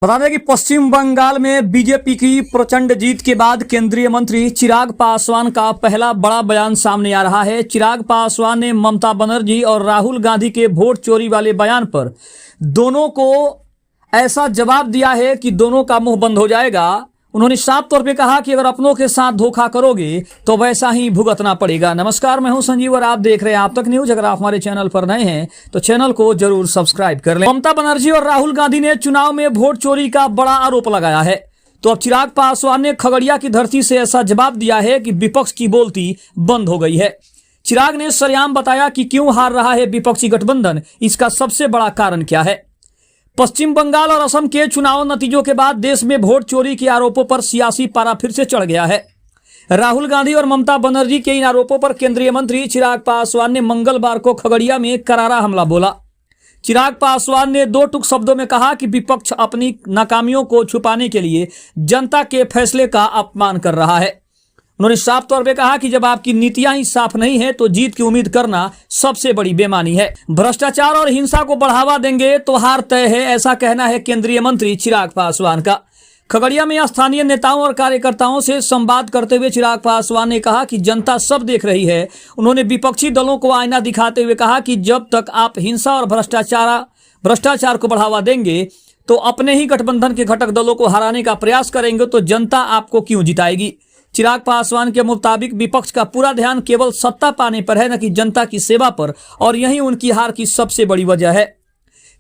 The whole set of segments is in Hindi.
बता दें कि पश्चिम बंगाल में बीजेपी की प्रचंड जीत के बाद केंद्रीय मंत्री चिराग पासवान का पहला बड़ा बयान सामने आ रहा है। चिराग पासवान ने ममता बनर्जी और राहुल गांधी के वोट चोरी वाले बयान पर दोनों को ऐसा जवाब दिया है कि दोनों का मुंह बंद हो जाएगा। उन्होंने साफ तौर पे कहा कि अगर अपनों के साथ धोखा करोगे तो वैसा ही भुगतना पड़ेगा। नमस्कार, मैं हूं संजीव और आप देख रहे हैं आप तक न्यूज। अगर आप हमारे चैनल पर नए हैं तो चैनल को जरूर सब्सक्राइब कर लें। ममता बनर्जी और राहुल गांधी ने चुनाव में वोट चोरी का बड़ा आरोप लगाया है, तो अब चिराग पासवान ने खगड़िया की धरती से ऐसा जवाब दिया है कि विपक्ष की बोलती बंद हो गई है। चिराग ने सरेआम बताया कि क्यों हार रहा है विपक्षी गठबंधन, इसका सबसे बड़ा कारण क्या है। पश्चिम बंगाल और असम के चुनाव नतीजों के बाद देश में वोट चोरी के आरोपों पर सियासी पारा फिर से चढ़ गया है। राहुल गांधी और ममता बनर्जी के इन आरोपों पर केंद्रीय मंत्री चिराग पासवान ने मंगलवार को खगड़िया में करारा हमला बोला। चिराग पासवान ने दो टूक शब्दों में कहा कि विपक्ष अपनी नाकामियों को छुपाने के लिए जनता के फैसले का अपमान कर रहा है। उन्होंने साफ तौर पे कहा कि जब आपकी नीतियां ही साफ नहीं है तो जीत की उम्मीद करना सबसे बड़ी बेईमानी है। भ्रष्टाचार और हिंसा को बढ़ावा देंगे तो हार तय है, ऐसा कहना है केंद्रीय मंत्री चिराग पासवान का। खगड़िया में स्थानीय नेताओं और कार्यकर्ताओं से संवाद करते हुए चिराग पासवान ने कहा कि जनता सब देख रही है। उन्होंने विपक्षी दलों को आईना दिखाते हुए कहा कि जब तक आप हिंसा और भ्रष्टाचार को बढ़ावा देंगे तो अपने ही गठबंधन के घटक दलों को हराने का प्रयास करेंगे तो जनता आपको क्यों जिताएगी। चिराग पासवान के मुताबिक विपक्ष का पूरा ध्यान केवल सत्ता पाने पर है, न कि जनता की सेवा पर, और यही उनकी हार की सबसे बड़ी वजह है।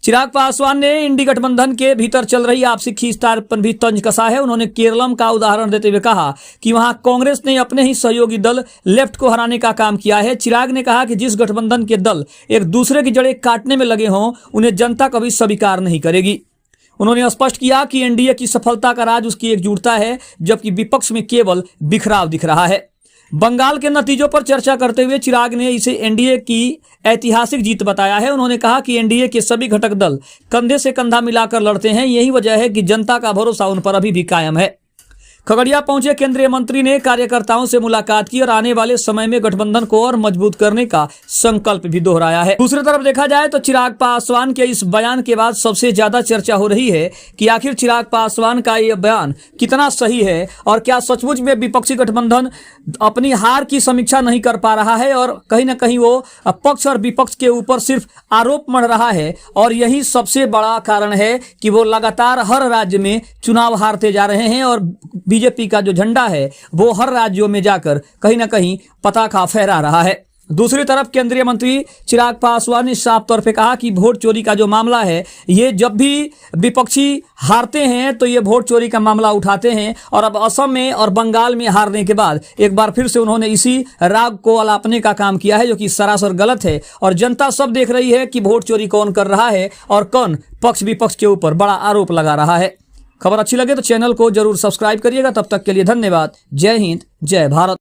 चिराग पासवान ने इंडी गठबंधन के भीतर चल रही आपसी खींचतान पर भी तंज कसा है। उन्होंने केरलम का उदाहरण देते हुए कहा कि वहां कांग्रेस ने अपने ही सहयोगी दल लेफ्ट को हराने का काम किया है। चिराग ने कहा कि जिस गठबंधन के दल एक दूसरे की जड़ें काटने में लगे हों उन्हें जनता कभी स्वीकार नहीं करेगी। उन्होंने स्पष्ट किया कि एनडीए की सफलता का राज उसकी एकजुटता है, जबकि विपक्ष में केवल बिखराव दिख रहा है। बंगाल के नतीजों पर चर्चा करते हुए चिराग ने इसे एनडीए की ऐतिहासिक जीत बताया है। उन्होंने कहा कि एनडीए के सभी घटक दल कंधे से कंधा मिलाकर लड़ते हैं, यही वजह है कि जनता का भरोसा उन पर अभी भी कायम है। खगड़िया पहुंचे केंद्रीय मंत्री ने कार्यकर्ताओं से मुलाकात की और आने वाले समय में गठबंधन को और मजबूत करने का संकल्प भी दोहराया है। दूसरी तरफ देखा जाए तो चिराग पासवान के इस बयान के बाद सबसे ज्यादा चर्चा हो रही है कि आखिर चिराग पासवान का यह बयान कितना सही है और क्या सचमुच में विपक्षी गठबंधन अपनी हार की समीक्षा नहीं कर पा रहा है और कहीं ना कहीं वो पक्ष और विपक्ष के ऊपर सिर्फ आरोप मढ़ रहा है। और यही सबसे बड़ा कारण है कि वो लगातार हर राज्य में चुनाव हारते जा रहे हैं और बीजेपी का जो झंडा है वो हर राज्यों में जाकर कहीं ना कहीं पताका फहरा रहा है। दूसरी तरफ केंद्रीय मंत्री चिराग पासवान ने साफ तौर पे कहा कि वोट चोरी का जो मामला है, ये जब भी विपक्षी हारते हैं तो ये वोट चोरी का मामला उठाते हैं और अब असम में और बंगाल में हारने के बाद एक बार फिर से उन्होंने इसी राग को अलापने का काम किया है, जो कि सरासर गलत है। और जनता सब देख रही है कि वोट चोरी कौन कर रहा है और कौन पक्ष विपक्ष के ऊपर बड़ा आरोप लगा रहा है। खबर अच्छी लगे तो चैनल को जरूर सब्सक्राइब करिएगा। तब तक के लिए धन्यवाद। जय हिंद, जय भारत।